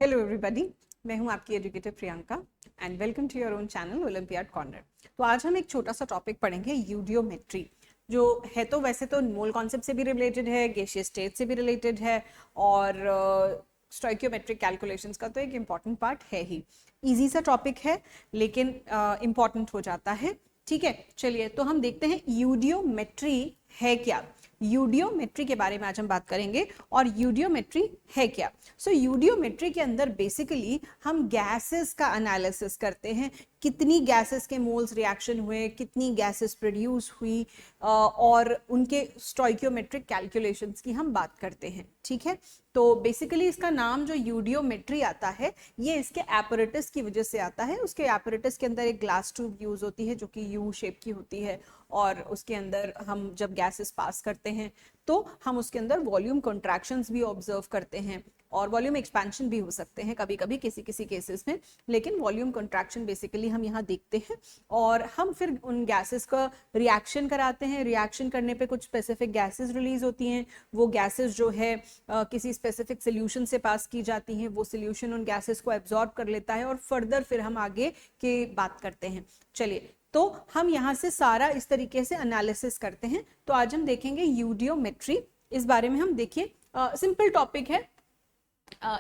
Hello everybody, मैं हूं आपकी educator Priyanka and welcome to your own channel Olympiad Corner. तो आज हम एक छोटा सा टॉपिक पढ़ेंगे, यूडियोमेट्री, जो है तो वैसे तो मोल कॉन्सेप्ट से भी रिलेटेड है, गैसियस स्टेट से भी रिलेटेड है और स्टोइकियोमेट्रिक कैलकुलेशंस का तो एक इम्पॉर्टेंट पार्ट है ही। इजी सा टॉपिक है लेकिन इम्पॉर्टेंट हो जाता है। ठीक है, चलिए तो हम देखते हैं यूडियोमेट्री है क्या। यूडियोमेट्री के बारे में आज हम बात करेंगे और यूडियोमेट्री है क्या। सो यूडियोमेट्री के अंदर बेसिकली हम गैसेस का एनालिसिस करते हैं, कितनी गैसेस के मोल्स रिएक्शन हुए, कितनी गैसेस प्रोड्यूस हुई और उनके स्टोइकियोमेट्रिक कैलकुलेशंस की हम बात करते हैं। ठीक है, तो बेसिकली इसका नाम जो यूडियोमेट्री आता है ये इसके एपरेटस की वजह से आता है। उसके एपरेटस के अंदर एक ग्लास ट्यूब यूज होती है जो कि यू शेप की होती है और उसके अंदर हम जब गैसेस पास करते हैं तो हम उसके अंदर वॉल्यूम कॉन्ट्रैक्शंस भी ऑब्जर्व करते हैं और वॉल्यूम एक्सपेंशन भी हो सकते हैं कभी कभी किसी किसी केसेस में, लेकिन वॉल्यूम कॉन्ट्रैक्शन बेसिकली हम यहाँ देखते हैं और हम फिर उन गैसेस का रिएक्शन कराते हैं। रिएक्शन करने पे कुछ स्पेसिफिक गैसेस रिलीज होती हैं, वो गैसेस जो है किसी स्पेसिफिक सोल्यूशन से पास की जाती हैं, वो सोल्यूशन उन गैसेस को एब्जॉर्ब कर लेता है और फर्दर फिर हम आगे की बात करते हैं। चलिए, तो हम यहाँ से सारा इस तरीके से एनालिसिस करते हैं। तो आज हम देखेंगे यूडियोमेट्री, इस बारे में हम देखिए सिंपल टॉपिक है।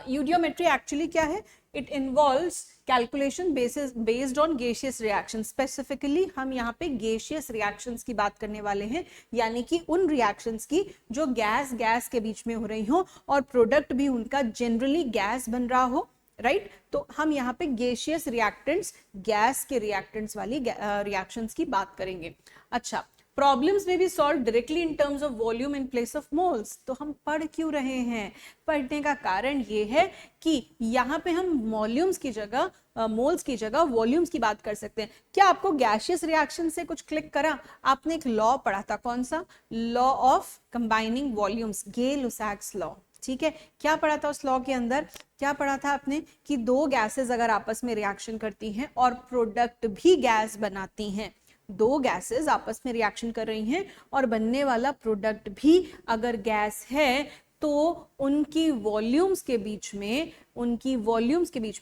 यूडियोमेट्री एक्चुअली क्या है? It involves calculation based on gaseous reaction. Specifically हम यहाँ पे गैसियस रिएक्शंस की बात करने वाले हैं, यानी कि उन रिएक्शंस की जो गैस गैस के बीच में हो रही हो और प्रोडक्ट भी उनका जनरली गैस बन रहा हो, राइट। तो हम यहाँ पे गैसियस रिएक्टेंट्स, गैस के रिएक्टेंट्स वाली रिएक्शंस की बात करेंगे। अच्छा, प्रॉब्लम्स में भी solve directly in terms of volume in place of moles. तो हम पढ़ क्यों रहे हैं? पढ़ने का कारण ये है कि यहाँ पे हम वॉल्यूम्स की जगह मोल्स की जगह वॉल्यूम्स की बात कर सकते हैं। क्या आपको गैसियस रिएक्शन से कुछ क्लिक करा? आपने एक लॉ पढ़ा था, कौन सा? Law of combining volumes, Gay Lussac's law. ठीक है, क्या पढ़ा था उस लॉ के अंदर? क्या पढ़ा था आपने कि दो गैसेस अगर आपस में रिएक्शन करती हैं और प्रोडक्ट भी गैस बनाती हैं, दो गैसेस आपस में रिएक्शन कर रही हैं और बनने वाला प्रोडक्ट भी अगर गैस है तो उनकी वॉल्यूम्स के बीच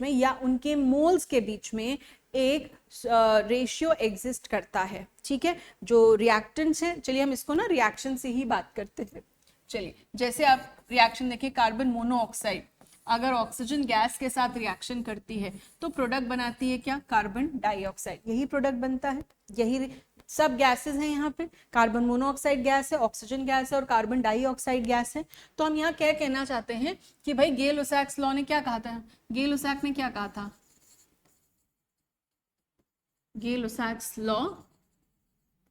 में या उनके मोल्स के बीच में एक रेशियो एग्जिस्ट करता है। ठीक है, जो रिएक्टेंट्स हैं, चलिए हम इसको ना रिएक्शन से ही बात करते हैं। चलिए, जैसे आप रिएक्शन देखिए, कार्बन मोनोऑक्साइड अगर ऑक्सीजन गैस के साथ रिएक्शन करती है तो प्रोडक्ट बनाती है क्या? Carbon dioxide. यही प्रोडक्ट बनता है, यही सब गैसेस हैं। यहाँ पे कार्बन मोनोऑक्साइड गैस है, ऑक्सीजन गैस है और कार्बन डाइऑक्साइड गैस है। तो हम यहाँ क्या कहना चाहते हैं कि भाई गे-लुसाक्स लॉ ने क्या कहा था? गे-लुसाक ने क्या कहा था? Gay Lussac's law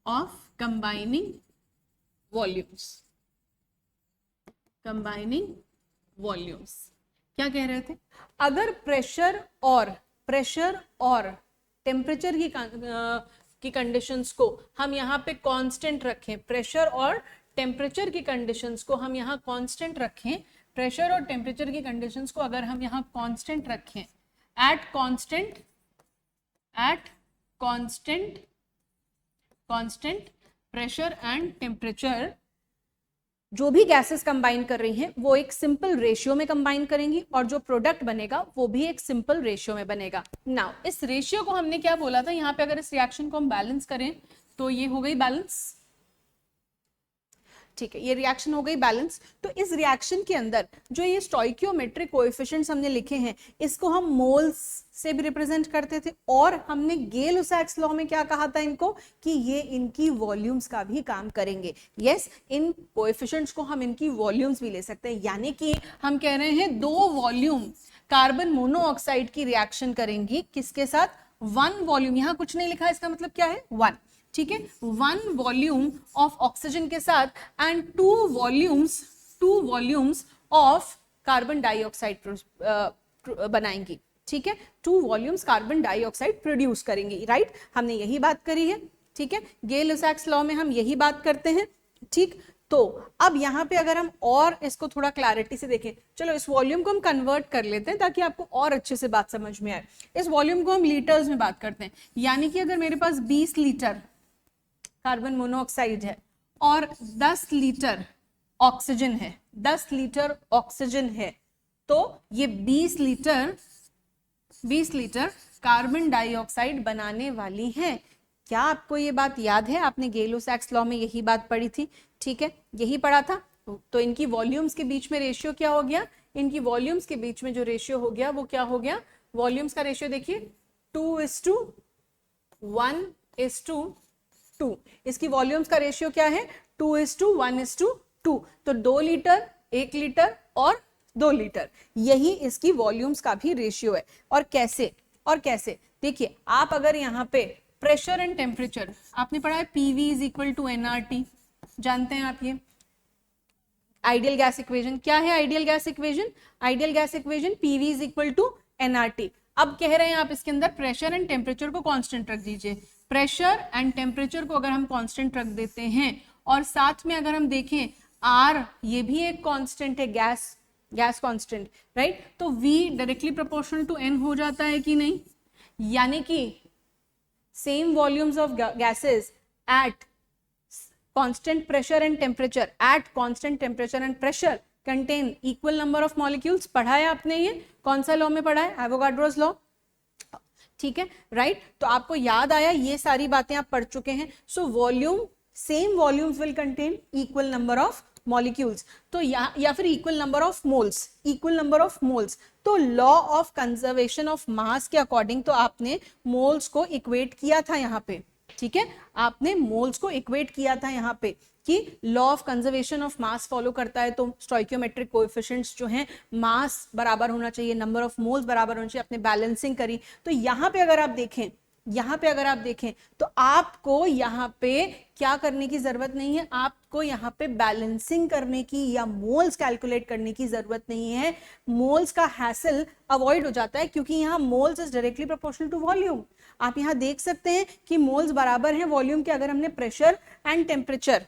of combining volumes, combining volumes क्या कह रहे थे? अगर प्रेशर और टेम्परेचर की कंडीशंस को हम यहाँ पे कांस्टेंट रखें, प्रेशर और टेम्परेचर की कंडीशंस को हम यहाँ कांस्टेंट रखें, प्रेशर और टेम्परेचर की कंडीशंस को अगर हम यहाँ कांस्टेंट रखें, eight constant pressure and temperature, जो भी गैसेस कंबाइन कर रही हैं वो एक सिंपल रेशियो में कंबाइन करेंगी और जो प्रोडक्ट बनेगा वो भी एक सिंपल रेशियो में बनेगा। नाउ इस रेशियो को हमने क्या बोला था? यहाँ पे अगर इस रिएक्शन को हम बैलेंस करें तो ये हो गई बैलेंस। ठीक है, ये रिएक्शन हो गई बैलेंस। तो इस रिएक्शन के अंदर जो ये स्टोइकियोमेट्रिक कोएफिशिएंट्स हमने लिखे हैं, इसको हम मोल्स से भी रिप्रेजेंट करते थे और हमने गे-लुसाक्स लॉ में क्या कहा था इनको कि ये इनकी वॉल्यूम्स का भी काम करेंगे। यस, इन कोएफिशिएंट्स को हम इनकी वॉल्यूम्स भी ले सकते हैं, यानी कि हम कह रहे हैं दो वॉल्यूम कार्बन मोनोऑक्साइड की रिएक्शन करेंगी, किसके साथ? वन वॉल्यूम, यहाँ कुछ नहीं लिखा, इसका मतलब क्या है? वन। ठीक है, वन वॉल्यूम ऑफ ऑक्सीजन के साथ and two volumes of carbon dioxide बनाएंगी। ठीक है, two volumes carbon dioxide produce करेंगी, राइट। हमने यही बात करी है। ठीक है, गे-लुसाक्स लॉ में हम यही बात करते हैं। ठीक, तो अब यहाँ पे अगर हम और इसको थोड़ा क्लैरिटी से देखें, चलो इस वॉल्यूम को हम कन्वर्ट कर लेते हैं ताकि आपको और अच्छे से बात समझ में आए। इस वॉल्यूम को हम लीटर्स में बात करते हैं, यानी कि अगर मेरे पास 20 लीटर कार्बन मोनोऑक्साइड है और 10 लीटर ऑक्सीजन है, 10 लीटर ऑक्सीजन है, तो ये 20 लीटर कार्बन डाइऑक्साइड बनाने वाली है। क्या आपको ये बात याद है? आपने गेलो-सैक्स लॉ में यही बात पढ़ी थी, ठीक है, यही पढ़ा था। तो इनकी वॉल्यूम्स के बीच में रेशियो क्या हो गया? इनकी वॉल्यूम्स के बीच में जो रेशियो हो गया वो क्या हो गया? वॉल्यूम्स का रेशियो देखिए 2:1:2। इसकी वॉल्यूम्स का रेशियो क्या है? 2:1:2। तो 2 लीटर, 1 लीटर और 2 लीटर, यही इसकी वॉल्यूम्स का भी रेशियो है। और कैसे? देखिए, आप अगर यहाँ पे प्रेशर एंड टेम्परेचर आपने पढ़ा है, PV is equal to NRT, जानते हैं आप ये आइडियल गैस इक्वेशन। क्या है ideal gas equation? Ideal gas equation PV is equal to NRT. अब कह रहे हैं आप इसके अंदर प्रेशर एंड टेम्परेचर को कांस्टेंट रख दीजिए। प्रेशर एंड टेम्परेचर को अगर हम कांस्टेंट रख देते हैं और साथ में अगर हम देखें आर, ये भी एक कांस्टेंट है, गैस कांस्टेंट, राइट? तो V directly proportional to N हो जाता है कि नहीं? यानी कि same volumes of gases at constant pressure and temperature, at constant temperature and pressure contain equal number of molecules. पढ़ा है आपने ये? कौन सा लॉ में पढ़ा है? एवोगाड्रोस लॉ, ठीक है, राइट? तो आपको याद आया, ये सारी बातें आप पढ़ चुके हैं। So volume, same volumes will contain equal number of molecules, तो या फिर इक्वल नंबर ऑफ मोल्स। तो law of conservation of mass के अकॉर्डिंग तो आपने मोल्स को इक्वेट किया था यहाँ पे, ठीक है, आपने मोल्स को इक्वेट किया था यहाँ पे कि law of conservation of mass follow करता है। तो स्टोइकियोमेट्रिक कोएफिशिएंट्स जो हैं, मास बराबर होना चाहिए, नंबर ऑफ मोल्स बराबर होना चाहिए, आपने बैलेंसिंग करी। तो यहाँ पे अगर आप देखें तो आपको यहाँ पे क्या करने की जरूरत नहीं है, आपको यहाँ पे बैलेंसिंग करने की या मोल्स कैलकुलेट करने की जरूरत नहीं है। मोल्स का हैसल अवॉइड हो जाता है क्योंकि यहाँ moles is directly proportional to volume. आप यहाँ देख सकते हैं कि मोल्स बराबर हैं वॉल्यूम के। अगर हमने प्रेशर एंड टेम्परेचर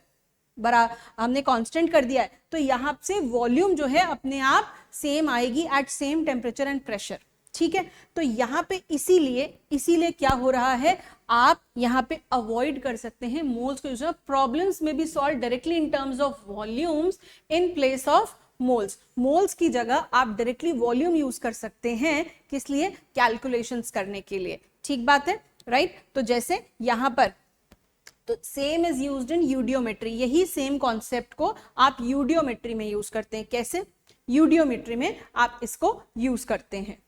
हमने कांस्टेंट कर दिया है तो यहाँ से वॉल्यूम जो है अपने आप सेम आएगी at same temperature and pressure, ठीक है। तो यहाँ पे इसीलिए क्या हो रहा है, आप यहाँ पे अवॉइड कर सकते हैं मोल्स को यूज। प्रॉब्लम्स में भी solve directly in terms of volumes in place of moles की जगह आप डायरेक्टली वॉल्यूम यूज कर सकते हैं, किस लिए? कैलकुलेशंस करने के लिए, ठीक बात है, राइट? तो जैसे यहाँ पर तो सेम इज यूज्ड इन यूडियोमेट्री, यही सेम कॉन्सेप्ट को आप यूडियोमेट्री में यूज करते हैं। कैसे? यूडियोमेट्री में आप इसको यूज करते हैं।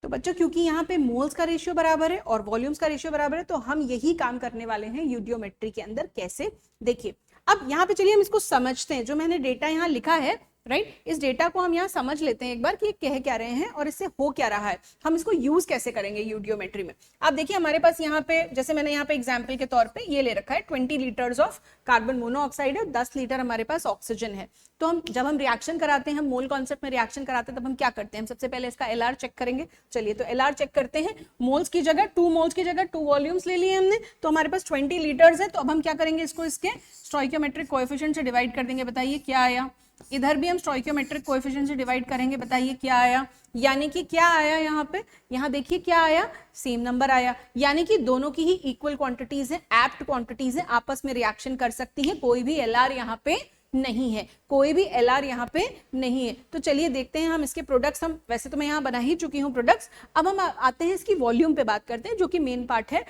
तो बच्चों क्योंकि यहाँ पे मोल्स का रेशियो बराबर है और वॉल्यूम्स का रेशियो बराबर है तो हम यही काम करने वाले हैं यूडियोमेट्री के अंदर। कैसे? देखिए, अब यहाँ पे चलिए हम इसको समझते हैं। जो मैंने डेटा यहाँ लिखा है, राइट, इस डेटा को हम यहाँ समझ लेते हैं एक बार कि ये कह क्या रहे हैं और इससे हो क्या रहा है, हम इसको यूज कैसे करेंगे यूडियोमेट्री में। आप देखिए हमारे पास यहाँ पे, जैसे मैंने यहाँ पे एग्जाम्पल के तौर पे ये ले रखा है 20 लीटर्स ऑफ कार्बन मोनोऑक्साइड है, 10 लीटर हमारे पास ऑक्सीजन है। तो हम जब हम रिएक्शन कराते हैं, हम मोल कॉन्सेप्ट में रिएक्शन कराते हैं, तब हम क्या करते हैं? हम सबसे पहले इसका एलआर चेक करेंगे। चलिए तो एलआर चेक करते हैं। मोल्स की जगह 2 मोल्स की जगह 2 वॉल्यूम्स ले लिए हमने, तो हमारे पास 20 लीटर्स है। तो अब हम क्या करेंगे, इसको इसके स्टोइकियोमेट्रिक कोएफिशिएंट से डिवाइड कर देंगे। बताइए क्या आया? इधर भी हम स्टोइकियोमेट्रिक कोएफिशिएंट से डिवाइड करेंगे। बताइए क्या आया? यानी कि क्या आया यहाँ पे? यहाँ देखिए क्या आया, सेम नंबर आया। यानी कि दोनों की ही इक्वल क्वांटिटीज हैं, एप्ट क्वांटिटीज हैं, आपस में रिएक्शन कर सकती हैं। कोई भी एलआर यहाँ पे नहीं है, कोई भी एलआर यहाँ पे नहीं है। तो चलिए देखते हैं हम इसके प्रोडक्ट्स। हम वैसे तो मैं यहाँ बना ही चुकी हूँ प्रोडक्ट्स। अब हम आते हैं इसकी वॉल्यूम पे बात करते हैं, जो कि मेन पार्ट है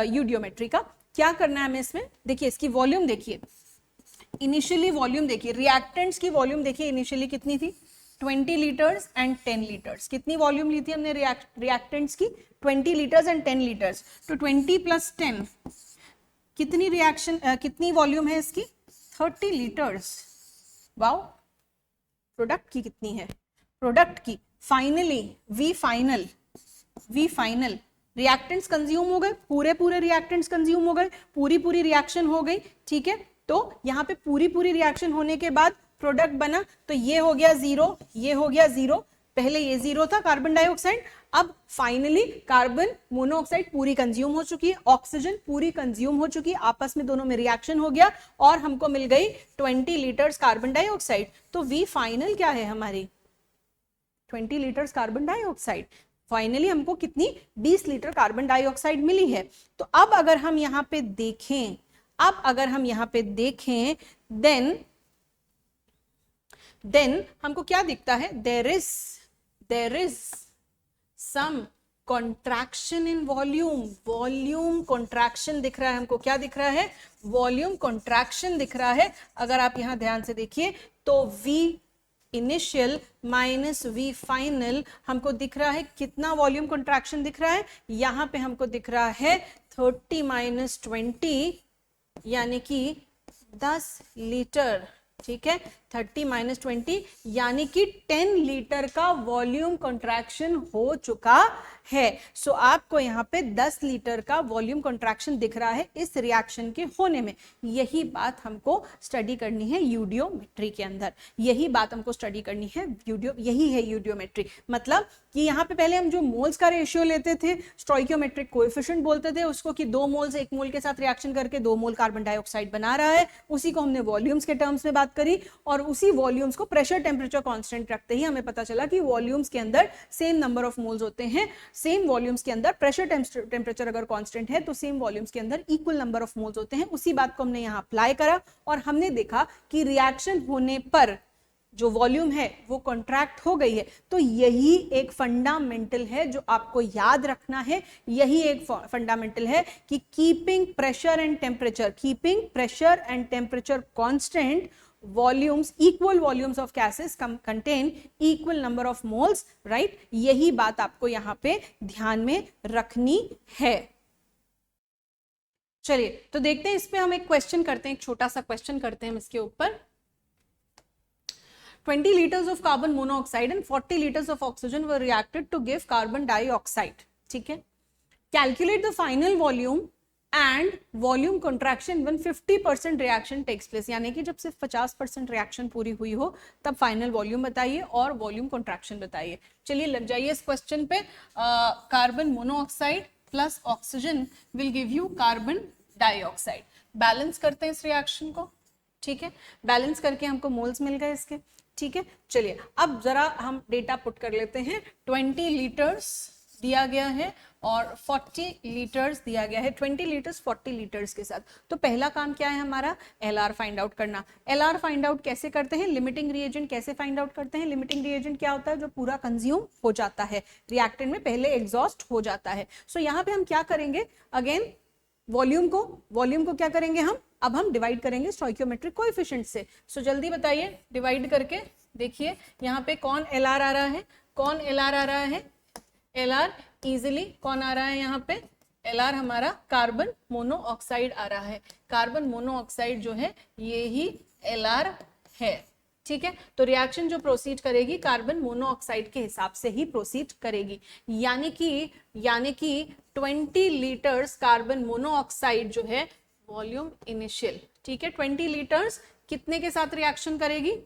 यूडियोमेट्री का। क्या करना है हमें इसमें? देखिए इसकी वॉल्यूम देखिए, इनिशियली वॉल्यूम देखिए, रिएक्टेंट्स की वॉल्यूम देखिए इनिशियली कितनी थी, 20 लीटर्स एंड 10 लीटर्स। कितनी वॉल्यूम ली थी हमने रिएक्टेंट्स की? 20 लीटर्स एंड 10 लीटर्स। तो 20 + 10 कितनी रिएक्शन, कितनी वॉल्यूम है इसकी? 30 लीटर्स। वाओ, प्रोडक्ट की कितनी है? प्रोडक्ट की finally V final reactants consume हो गए, पूरे रिएक्टेंट्स कंज्यूम हो गए, पूरी रिएक्शन हो गई, ठीक है। तो यहाँ पे पूरी रिएक्शन होने के बाद प्रोडक्ट बना, तो ये हो गया 0, ये हो गया 0। पहले ये 0 था कार्बन डाइऑक्साइड, अब फाइनली कार्बन मोनोऑक्साइड पूरी कंज्यूम हो चुकी है, ऑक्सीजन पूरी कंज्यूम हो चुकी है, आपस में दोनों में रिएक्शन हो गया और हमको मिल गई 20 लीटर्स कार्बन डाइऑक्साइड। तो वी फाइनल क्या है हमारी? 20 लीटर्स कार्बन डाइऑक्साइड। फाइनली हमको कितनी? 20 लीटर कार्बन डाइऑक्साइड मिली है। तो अब अगर हम यहाँ पे देखें, देन देन हमको क्या दिखता है, there is some contraction in volume, volume contraction दिख रहा है हमको, क्या दिख रहा है, वॉल्यूम कॉन्ट्रैक्शन दिख रहा है। अगर आप यहां ध्यान से देखिए तो V initial minus V final हमको दिख रहा है, कितना वॉल्यूम कॉन्ट्रैक्शन दिख रहा है, यहां पे हमको दिख रहा है 30 माइनस 20 यानी कि 10 लीटर, ठीक है, 30 माइनस 20 यानी कि 10 लीटर का वॉल्यूम कॉन्ट्रैक्शन हो चुका है। सो आपको यहाँ पे 10 लीटर का वॉल्यूम कॉन्ट्रैक्शन दिख रहा है इस रिएक्शन के होने में। यही बात हमको स्टडी करनी है यूडियोमेट्री के अंदर, यही बात हमको स्टडी करनी है यही है यूडियोमेट्री। मतलब कि यहाँ पे पहले हम जो मोल्स का रेशियो लेते थे, स्टोइकियोमेट्रिक कोएफिशिएंट बोलते थे उसको, कि 2 मोल से 1 मोल के साथ रिएक्शन करके 2 मोल कार्बन डाइऑक्साइड बना रहा है, उसी को हमने वॉल्यूम्स के टर्म्स में बात करी, और उसी वॉल्यूम्स को प्रेशर टेम्परेचर कांस्टेंट रखते ही हमें पता चला कि वॉल्यूम्स के अंदर सेम नंबर ऑफ मोल्स होते हैं, सेम वॉल्यूम्स के अंदर प्रेशर टेम्परेचर अगर कांस्टेंट है तो सेम वॉल्यूम्स के अंदर इक्वल नंबर ऑफ मोल्स होते हैं। उसी बात को हमने यहां अप्लाई करा और हमने देखा कि रिएक्शन होने पर जो वॉल्यूम है वो कॉन्ट्रैक्ट हो गई है। तो यही एक फंडामेंटल है जो आपको याद रखना है, यही एक फंडामेंटल है कि keeping pressure and temperature constant, volumes, equal volumes of gases contain equal number of moles, right? यही बात आपको यहां पे ध्यान में रखनी है। चलिए तो देखते हैं, इस पे हम एक क्वेश्चन करते हैं, एक छोटा सा क्वेश्चन करते हैं इसके ऊपर। 20 liters of carbon monoxide and 40 liters of oxygen were reacted to give carbon dioxide, ठीक है। Calculate the final volume and volume contraction when 50% reaction takes place, यानी कि जब सिर्फ 50% रिएक्शन पूरी हुई हो तब फाइनल वॉल्यूम बताइए और वॉल्यूम कॉन्ट्रैक्शन बताइए। चलिए लग जाइए इस क्वेश्चन पे। Carbon monoxide plus oxygen will give you carbon dioxide. Balance करते हैं इस रिएक्शन को, ठीक है, बैलेंस करके हमको मोल्स मिल गए इसके, ठीक है। चलिए अब जरा हम डेटा पुट कर लेते हैं। 20 लीटर्स दिया गया है और 40 लीटर्स दिया गया है, 20 लीटर्स 40 लीटर्स के साथ। तो पहला काम क्या है हमारा, LR फाइंड आउट करना। LR फाइंड आउट कैसे करते हैं, लिमिटिंग रिएजेंट कैसे फाइंड आउट करते हैं। लिमिटिंग रिएजेंट क्या होता है, जो पूरा कंज्यूम हो जाता है रिएक्टेंट में, पहले एग्जॉस्ट हो जाता है। सो यहाँ पे हम क्या करेंगे, अगेन वॉल्यूम को क्या करेंगे हम, अब हम डिवाइड करेंगे स्टोइकियोमेट्रिक कोएफिशिएंट से। सो जल्दी बताइए, डिवाइड करके देखिए यहाँ पे कौन LR आ रहा है, कौन LR आ रहा है, LR इजिली कौन आ रहा है यहाँ पे, LR हमारा कार्बन मोनोऑक्साइड आ रहा है। कार्बन मोनोऑक्साइड जो है ये ही LR है, ठीक है। तो रिएक्शन जो प्रोसीड करेगी कार्बन मोनोऑक्साइड के हिसाब से ही प्रोसीड करेगी, यानी कि 20 लीटर्स कार्बन मोनोऑक्साइड जो है वॉल्यूम इनिशियल, ठीक है, 20 लीटर्स कितने के साथ रिएक्शन करेगी,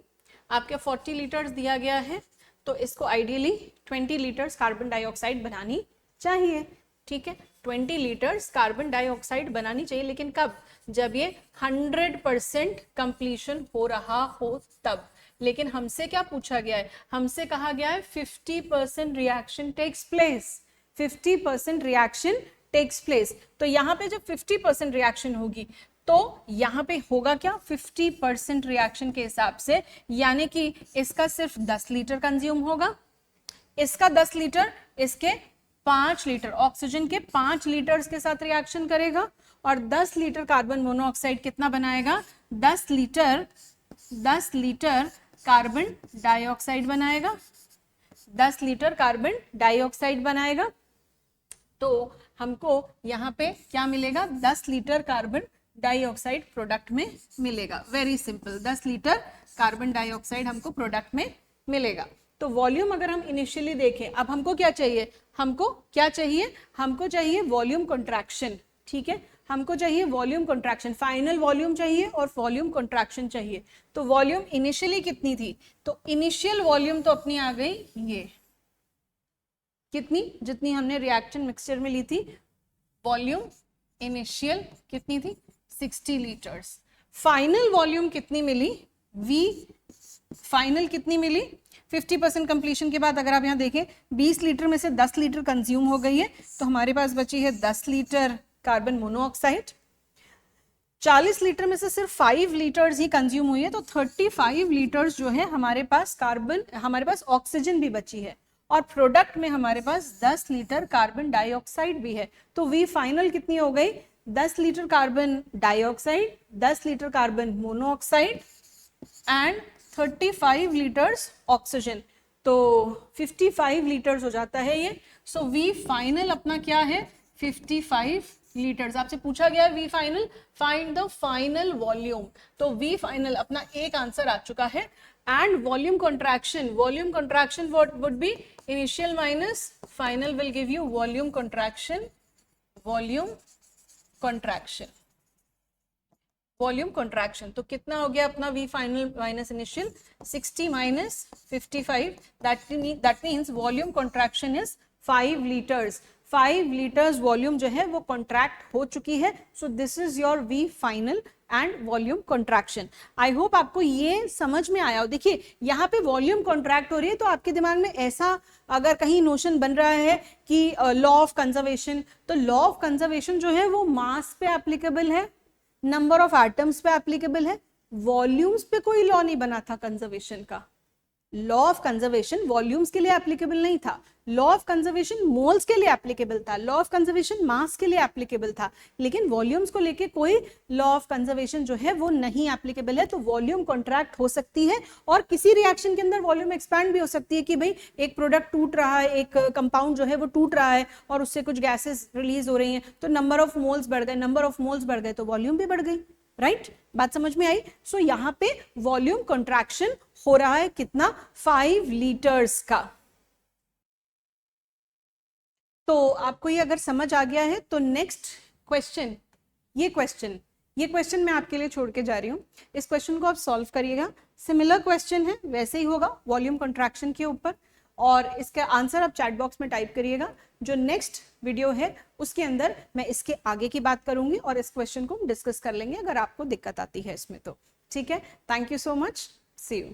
आपके 40 लीटर्स दिया गया है, तो इसको आइडियली 20 लीटर्स कार्बन डाइऑक्साइड बनानी चाहिए, ठीक है, 20 लीटर्स कार्बन डाइऑक्साइड बनानी चाहिए। लेकिन कब, जब ये 100% कंप्लीशन हो रहा हो तब। लेकिन हमसे क्या पूछा गया है, हमसे कहा गया है 50% reaction takes place, 50% reaction takes place. तो यहाँ पे जब 50% रिएक्शन होगी तो यहाँ पे होगा क्या, 50% रिएक्शन के हिसाब से, यानी कि इसका सिर्फ 10 लीटर कंज्यूम होगा, इसका 10 लीटर, इसके 5 लीटर, ऑक्सीजन के 5 लीटर्स के साथ रिएक्शन करेगा, और 10 लीटर कार्बन मोनोऑक्साइड कितना बनाएगा, 10 लीटर कार्बन डाइऑक्साइड बनाएगा, 10 लीटर कार्बन डाइऑक्साइड बनाएगा। तो हमको यहाँ पे क्या मिलेगा, 10 लीटर कार्बन डाइऑक्साइड प्रोडक्ट में मिलेगा। Very simple, 10 litre carbon dioxide हमको प्रोडक्ट में मिलेगा। तो वॉल्यूम अगर हम इनिशियली देखें, अब हमको क्या चाहिए, हमको चाहिए वॉल्यूम कॉन्ट्रैक्शन, ठीक है, हमको चाहिए वॉल्यूम कॉन्ट्रैक्शन, फाइनल वॉल्यूम चाहिए और वॉल्यूम कॉन्ट्रैक्शन चाहिए। तो वॉल्यूम इनिशियली कितनी थी, तो इनिशियल वॉल्यूम तो अपनी आ गई ये, कितनी, जितनी हमने रिएक्शन मिक्सचर में ली थी, वॉल्यूम इनिशियल कितनी थी, 60 लीटर्स। फाइनल वॉल्यूम कितनी मिली, V फाइनल कितनी मिली, 50% कंप्लीशन के बाद अगर आप यहाँ देखें 20 लीटर में से 10 लीटर कंज्यूम हो गई है, तो हमारे पास बची है 10 लीटर कार्बन मोनोऑक्साइड, 40 लीटर में से सिर्फ 5 लीटर्स ही कंज्यूम हुई है, तो 35 लीटर्स जो है हमारे पास कार्बन, हमारे पास ऑक्सीजन भी बची है, और प्रोडक्ट में हमारे पास 10 लीटर कार्बन डाइऑक्साइड भी है। तो वी फाइनल कितनी हो गई, 10 litre carbon dioxide, 10 litre carbon monoxide and 35 litres oxygen, तो 55 लीटर्स हो जाता है ये। सो वी फाइनल अपना क्या है, 55 लीटर्स। आपसे पूछा गया है V final, find the final volume, तो वी फाइनल अपना एक आंसर आ चुका है। And volume contraction, volume contraction what would be, initial minus final will give you volume contraction, volume contraction, volume contraction. तो कितना हो गया अपना V final minus initial, 60 minus 55, that means volume contraction is 5 litres. 5 litres volume जो है वो contract हो चुकी है। So this is your V final and volume contraction. I hope आपको ये समझ में आया हो। देखिए यहाँ पे वॉल्यूम कॉन्ट्रैक्ट हो रही है, तो आपके दिमाग में ऐसा अगर कहीं नोशन बन रहा है कि लॉ ऑफ कंजर्वेशन, तो लॉ ऑफ कंजर्वेशन जो है वो मास पे एप्लीकेबल है, नंबर ऑफ एटम्स पे एप्लीकेबल है, वॉल्यूम्स पे कोई लॉ नहीं बना था कंजर्वेशन का। लॉ ऑफ कंजर्वेशन वॉल्यूम्स के लिए एप्लीकेबल नहीं था, लॉ ऑफ कंजर्वेशन मोल्स के लिए एप्लीकेबल था, लॉ ऑफ कंजर्वेशन मास के लिए एप्लीकेबल था, लेकिन वॉल्यूम्स को लेके कोई लॉ ऑफ कंजर्वेशन जो है वो नहीं एप्लीकेबल है। तो वॉल्यूम कॉन्ट्रैक्ट हो सकती है, और किसी रिएक्शन के अंदर वॉल्यूम एक्सपैंड भी हो सकती है कि भाई एक प्रोडक्ट टूट रहा है, एक कंपाउंड जो है वो टूट रहा है और उससे कुछ गैसेस रिलीज हो रही हैं, तो नंबर ऑफ मोल्स बढ़ गए, नंबर ऑफ मोल्स बढ़ गए तो वॉल्यूम भी बढ़ गई, राइट? बात समझ में आई? सो यहाँ पे वॉल्यूम कॉन्ट्रैक्शन हो रहा है कितना, 5 लीटर्स का। तो आपको ये अगर समझ आ गया है तो नेक्स्ट क्वेश्चन, ये क्वेश्चन मैं आपके लिए छोड़ के जा रही हूं। इस क्वेश्चन को आप सॉल्व करिएगा, सिमिलर क्वेश्चन है, वैसे ही होगा वॉल्यूम कॉन्ट्रैक्शन के ऊपर, और इसका आंसर आप चैट बॉक्स में टाइप करिएगा। जो नेक्स्ट वीडियो है उसके अंदर मैं इसके आगे की बात करूंगी और इस क्वेश्चन को डिस्कस कर लेंगे, अगर आपको दिक्कत आती है इसमें तो। ठीक है, thank you so much, see you.